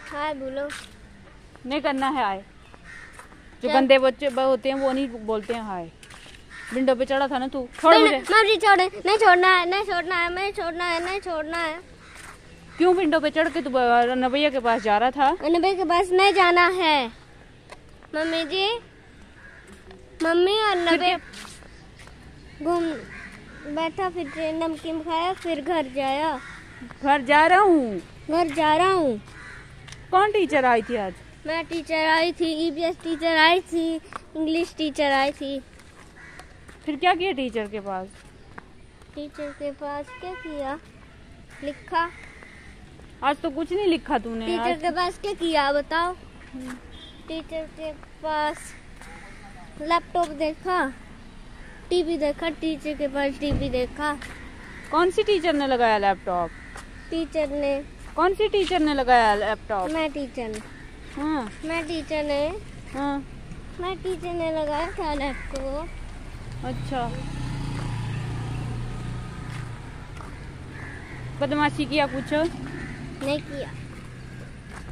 हाय बोलो। नहीं करना है हाय। जो गंदे बच्चे होते हैं वो नहीं बोलते हैं हाय। विंडो पे चढ़ा था ना तू। छोड़ मुझे। नहीं छोड़ना है, नहीं छोड़ना है, नहीं छोड़ना है, नहीं छोड़ना है। क्यों विंडो पे चढ़ के तू नवैया के पास जा रहा था? नवैया के पास नहीं जाना है मम्मी जी। मम्मी और नवैया घूम बैठा, फिर नमकीन खाया, फिर घर जाया। घर जा रहा हूँ। घर जा रहा हूँ। कौन टीचर आई थी आज? मैं टीचर आई थी, ईवीएस टीचर आई थी, इंग्लिश टीचर आई थी। फिर क्या किया टीचर के पास? टीचर के पास क्या किया? लिखा। आज तो कुछ नहीं लिखा तूने। टीचर के पास क्या किया बताओ? टीचर के पास लैपटॉप देखा, टीवी देखा। टीचर के पास टीवी देखा। कौन सी टीचर ने लगाया लैपटॉप? टीचर ने। कौन सी टीचर ने लगाया लैपटॉप? मैं टीचर ने। हाँ। मैं टीचर ने। हाँ। मैं टीचर ने लगाया था लैपटॉप। अच्छा। बदमाशी किया कुछ? नहीं किया।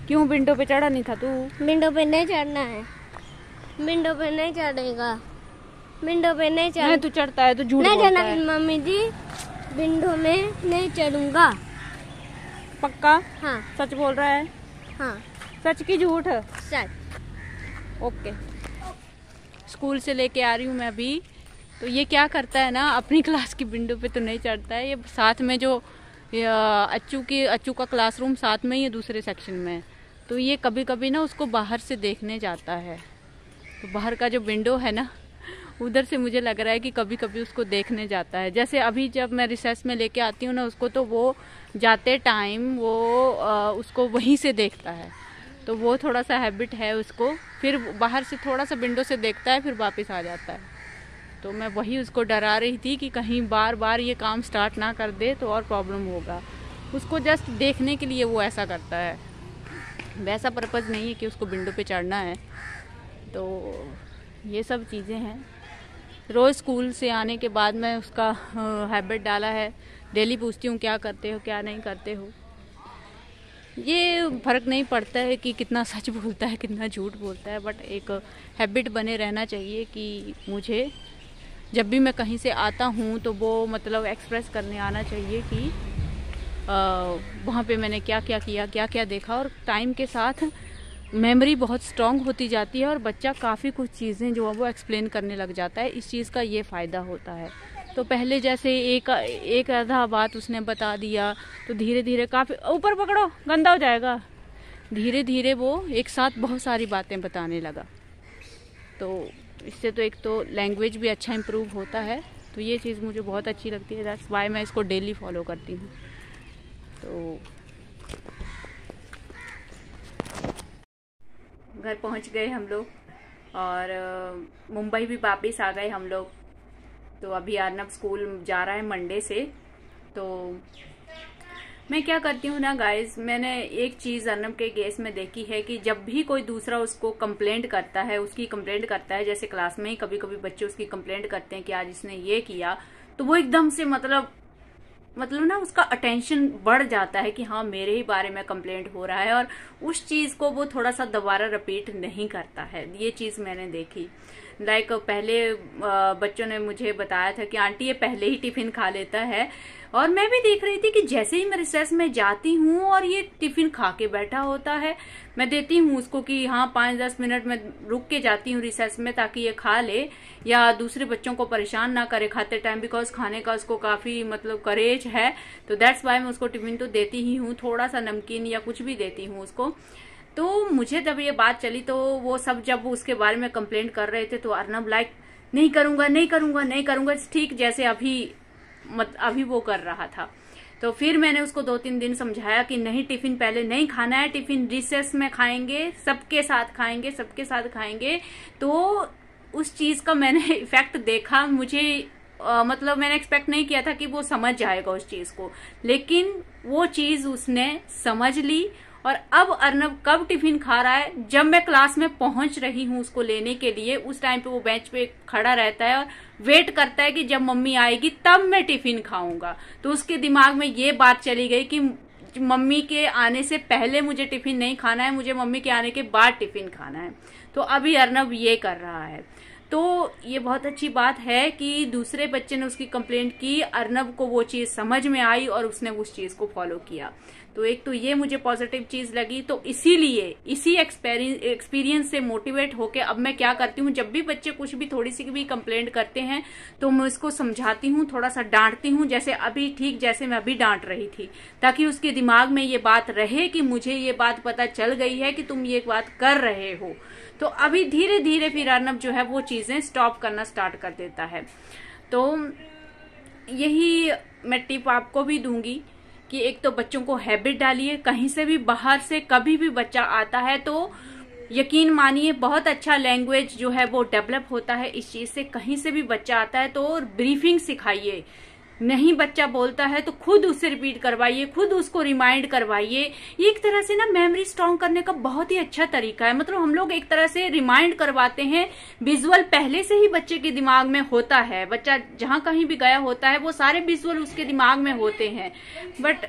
क्यों विंडो पे चढ़ा नहीं था तू? विंडो पे नहीं चढ़ना है। विंडो पे नहीं चढ़ेगा। विंडो पे नहीं चढ़। नहीं तू चढ़ता है तो झूठ नहीं बोलता चढ़ना है। मम्मी जी, विंडो में नहीं चढ़ूंगा। पक्का? हाँ। सच बोल रहा है? हाँ। सच की झूठ? सच। ओके। स्कूल से लेके आ रही हूँ मैं अभी। तो ये क्या करता है ना, अपनी क्लास की विंडो पे तो नहीं चढ़ता है। ये साथ में जो अच्छू का क्लासरूम साथ में ही है, दूसरे सेक्शन में। तो ये कभी कभी ना उसको बाहर से देखने जाता है। तो बाहर का जो विंडो है ना, उधर से मुझे लग रहा है कि कभी कभी उसको देखने जाता है। जैसे अभी जब मैं रिसेस में लेके आती हूँ ना उसको, तो वो जाते टाइम वो उसको वहीं से देखता है। तो वो थोड़ा सा हैबिट है उसको। फिर बाहर से थोड़ा सा विंडो से देखता है, फिर वापस आ जाता है। तो मैं वही उसको डरा रही थी कि कहीं बार बार ये काम स्टार्ट ना कर दे तो और प्रॉब्लम होगा। उसको जस्ट देखने के लिए वो ऐसा करता है, वैसा पर्पज़ नहीं है कि उसको विंडो पे चढ़ना है। तो ये सब चीज़ें हैं। रोज़ स्कूल से आने के बाद मैं उसका हैबिट डाला है, डेली पूछती हूँ क्या करते हो क्या नहीं करते हो। ये फ़र्क नहीं पड़ता है कि कितना सच बोलता है कितना झूठ बोलता है, बट एक हैबिट बने रहना चाहिए कि मुझे जब भी मैं कहीं से आता हूँ तो वो मतलब एक्सप्रेस करने आना चाहिए कि वहाँ पे मैंने क्या क्या किया, क्या क्या देखा। और टाइम के साथ मेमोरी बहुत स्ट्रांग होती जाती है और बच्चा काफ़ी कुछ चीज़ें जो है वो एक्सप्लेन करने लग जाता है। इस चीज़ का ये फ़ायदा होता है। तो पहले जैसे एक आधा बात उसने बता दिया तो धीरे धीरे काफ़ी, ऊपर पकड़ो गंदा हो जाएगा, धीरे धीरे वो एक साथ बहुत सारी बातें बताने लगा। तो इससे तो एक तो लैंग्वेज भी अच्छा इम्प्रूव होता है। तो ये चीज़ मुझे बहुत अच्छी लगती है, दैट्स वाई मैं इसको डेली फॉलो करती हूँ। तो घर पहुँच गए हम लोग और मुंबई भी वापस आ गए हम लोग। तो अभी अर्नब स्कूल जा रहा है मंडे से। तो मैं क्या करती हूँ ना गाइज, मैंने एक चीज़ अर्नब के केस में देखी है कि जब भी कोई दूसरा उसको कंप्लेंट करता है, उसकी कंप्लेंट करता है, जैसे क्लास में ही कभी कभी बच्चे उसकी कंप्लेंट करते हैं कि आज इसने ये किया, तो वो एकदम से मतलब ना उसका अटेंशन बढ़ जाता है कि हाँ मेरे ही बारे में कंप्लेंट हो रहा है, और उस चीज को वो थोड़ा सा दोबारा रिपीट नहीं करता है। ये चीज मैंने देखी। लाइक पहले बच्चों ने मुझे बताया था कि आंटी ये पहले ही टिफिन खा लेता है, और मैं भी देख रही थी कि जैसे ही मैं रिसेस में जाती हूँ और ये टिफिन खा के बैठा होता है, मैं देती हूँ उसको कि हाँ 5-10 मिनट में रुक के जाती हूँ रिसेस में ताकि ये खा ले या दूसरे बच्चों को परेशान ना करे खाते टाइम, बिकॉज खाने का उसको काफी मतलब करेज है। तो दैट्स वाई मैं उसको टिफिन तो देती ही हूँ, थोड़ा सा नमकीन या कुछ भी देती हूँ उसको। तो मुझे जब ये बात चली तो वो सब जब उसके बारे में कंप्लेंट कर रहे थे तो अर्नब लाइक नहीं करूंगा नहीं करूंगा नहीं करूंगा, ठीक जैसे अभी वो कर रहा था। तो फिर मैंने उसको 2-3 दिन समझाया कि नहीं टिफिन पहले नहीं खाना है, टिफिन रिसेस में खाएंगे, सबके साथ खाएंगे, सबके साथ खाएंगे। तो उस चीज का मैंने इफेक्ट देखा। मुझे मतलब मैंने एक्सपेक्ट नहीं किया था कि वो समझ जाएगा उस चीज को, लेकिन वो चीज उसने समझ ली। और अब अर्नब कब टिफिन खा रहा है, जब मैं क्लास में पहुंच रही हूँ उसको लेने के लिए, उस टाइम पे वो बेंच पे खड़ा रहता है और वेट करता है कि जब मम्मी आएगी तब मैं टिफिन खाऊंगा। तो उसके दिमाग में ये बात चली गई कि मम्मी के आने से पहले मुझे टिफिन नहीं खाना है, मुझे मम्मी के आने के बाद टिफिन खाना है। तो अभी अर्नब ये कर रहा है। तो ये बहुत अच्छी बात है कि दूसरे बच्चे ने उसकी कंप्लेंट की, अर्नब को वो चीज समझ में आई और उसने उस चीज को फॉलो किया। तो एक तो ये मुझे पॉजिटिव चीज लगी। तो इसीलिए इसी एक्सपीरियंस से मोटिवेट होके अब मैं क्या करती हूँ, जब भी बच्चे कुछ भी थोड़ी सी भी कंप्लेंट करते हैं तो मैं उसको समझाती हूँ, थोड़ा सा डांटती हूँ, जैसे अभी ठीक जैसे मैं अभी डांट रही थी, ताकि उसके दिमाग में ये बात रहे कि मुझे ये बात पता चल गई है कि तुम ये बात कर रहे हो। तो अभी धीरे धीरे फिर अर्नब जो है वो चीजें स्टॉप करना स्टार्ट कर देता है। तो यही मैं टिप आपको भी दूंगी कि एक तो बच्चों को हैबिट डालिए, कहीं से भी बाहर से कभी भी बच्चा आता है तो यकीन मानिए बहुत अच्छा लैंग्वेज जो है वो डेवलप होता है इस चीज से। कहीं से भी बच्चा आता है तो ब्रीफिंग सिखाइए, नहीं बच्चा बोलता है तो खुद उससे रिपीट करवाइए, खुद उसको रिमाइंड करवाइए। ये एक तरह से ना मेमोरी स्ट्रॉन्ग करने का बहुत ही अच्छा तरीका है। मतलब हम लोग एक तरह से रिमाइंड करवाते हैं, विजुअल पहले से ही बच्चे के दिमाग में होता है, बच्चा जहां कहीं भी गया होता है वो सारे विजुअल उसके दिमाग में होते हैं। बट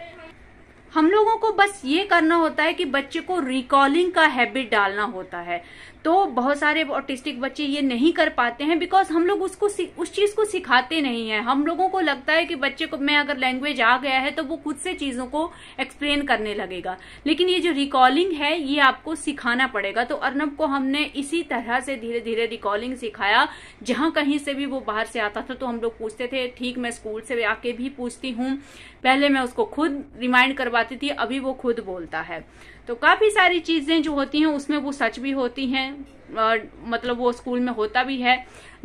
हम लोगों को बस ये करना होता है कि बच्चे को रिकॉलिंग का हैबिट डालना होता है। तो बहुत सारे ऑटिस्टिक बच्चे ये नहीं कर पाते हैं बिकॉज हम लोग उसको उस चीज को सिखाते नहीं है। हम लोगों को लगता है कि बच्चे को में अगर लैंग्वेज आ गया है तो वो खुद से चीजों को एक्सप्लेन करने लगेगा, लेकिन ये जो रिकॉलिंग है ये आपको सिखाना पड़ेगा। तो अर्नब को हमने इसी तरह से धीरे धीरे रिकॉलिंग सिखाया। जहां कहीं से भी वो बाहर से आता था तो हम लोग पूछते थे, ठीक मैं स्कूल से आके भी पूछती हूँ, पहले मैं उसको खुद रिमाइंड करवाती थी, अभी वो खुद बोलता है। तो काफी सारी चीजें जो होती हैं उसमें वो सच भी होती हैं, मतलब वो स्कूल में होता भी है।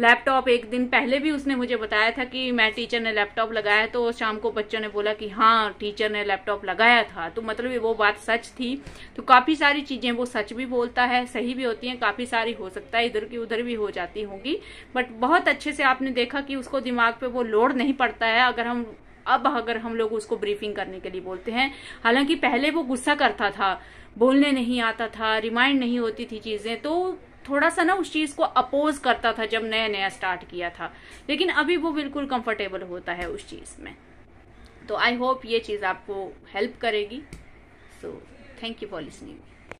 लैपटॉप एक दिन पहले भी उसने मुझे बताया था कि मैं टीचर ने लैपटॉप लगाया, तो शाम को बच्चों ने बोला कि हाँ टीचर ने लैपटॉप लगाया था, तो मतलब वो बात सच थी। तो काफी सारी चीजें वो सच भी बोलता है, सही भी होती हैं, काफी सारी हो सकता है इधर की उधर भी हो जाती होंगी, बट बहुत अच्छे से आपने देखा कि उसको दिमाग पे वो लोड नहीं पड़ता है अगर हम लोग उसको ब्रीफिंग करने के लिए बोलते हैं। हालांकि पहले वो गुस्सा करता था, बोलने नहीं आता था, रिमाइंड नहीं होती थी चीजें, तो थोड़ा सा ना उस चीज को अपोज करता था जब नया नया स्टार्ट किया था, लेकिन अभी वो बिल्कुल कंफर्टेबल होता है उस चीज में। तो आई होप ये चीज आपको हेल्प करेगी। So thank you for listening.